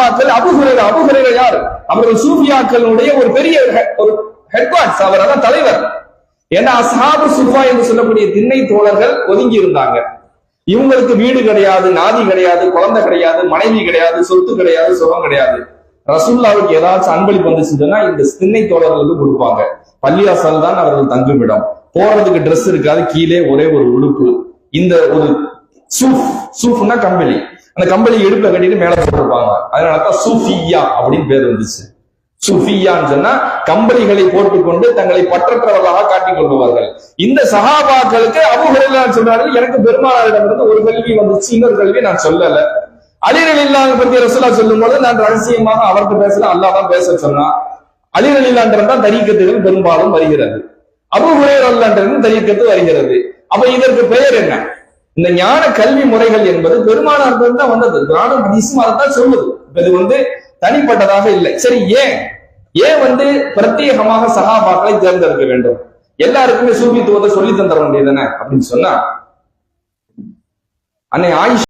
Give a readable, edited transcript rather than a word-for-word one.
சஹாபாக்கள் அபூ ஹுரைரா யார்? அவர்கள் சூஃபியாக்களுடைய ஒரு பெரிய ஒரு ஹெட்வார்ட்ஸ், அவர் அதான் தலைவர். ஏன்னா அஸ்ஹாபு சுஃபா என்று சொல்லக்கூடிய திண்ணை தோழர்கள் ஒதுங்கி இருந்தாங்க. இவங்களுக்கு வீடு கிடையாது, நாதி கிடையாது, குழந்தை கிடையாது, மனைவி கிடையாது, சொத்து கிடையாது, சுகம் கிடையாது. ரசூலுல்லாஹ்வுக்கு ஏதாச்சும் அன்பளிப்பு வந்துச்சுன்னா இந்த திண்ணை தோழர்களுக்கு கொடுப்பாங்க. பள்ளிவாசல் தான் அவர்கள் தங்குமிடம். போறதுக்கு ட்ரெஸ் இருக்காது, கீழே ஒரே ஒரு உடுப்பு. இந்த ஒரு சூஃப்னா கம்பளி, அந்த கம்பளி இடுப்புல கட்டிட்டு மேல போட்டிருப்பாங்க. அதனாலதான் சூஃபியா அப்படின்னு பேர் வந்துச்சு. சூஃபியான்னு சொன்னா கம்பளிகளை போட்டுக்கொண்டு தங்களை பற்றற்றவர்களாக காட்டிக் கொள்பவர்கள். இந்த சஹாபாக்களுக்கு அபூ ஹுரைரா சொன்னார்கள், எனக்கு பெருமானாரிடமிருந்து ஒரு கல்வி வந்துச்சு, இன்னொரு கல்வி நான் சொல்லல. அலி ரலியல்லாஹு பத்தி ரசூலுல்லாஹ் சொல்லும் போது நான் ரகசியமாக அவர்கிட்ட பேசல, அல்லாஹ் தான் பேச சொன்னா. அலி ரலியல்லாஹு தான் தரீக்கத்துகள் பெரும்பாலும் வருகிறது, அபூ ஹுரைரா ரலியல்லாஹு தரீக்கத்து வருகிறது. அப்ப இதற்கு பெயர் என்ன? இந்த ஞான கல்வி முறைகள் என்பது பெருமானார் தான் வந்தது. ஞானம் ஹதீஸும் அதைத்தான் சொல்லுது. இது தனிப்பட்டதாக இல்லை. சரி, ஏன் பிரத்யேகமாக சஹாபாக்களை தேர்ந்தெடுக்க வேண்டும்? எல்லாருக்குமே சூஃபித்துவத்தை சொல்லி தந்துட வேண்டியதுதானே அப்படின்னு சொன்னா, அன்னை ஆயிஷா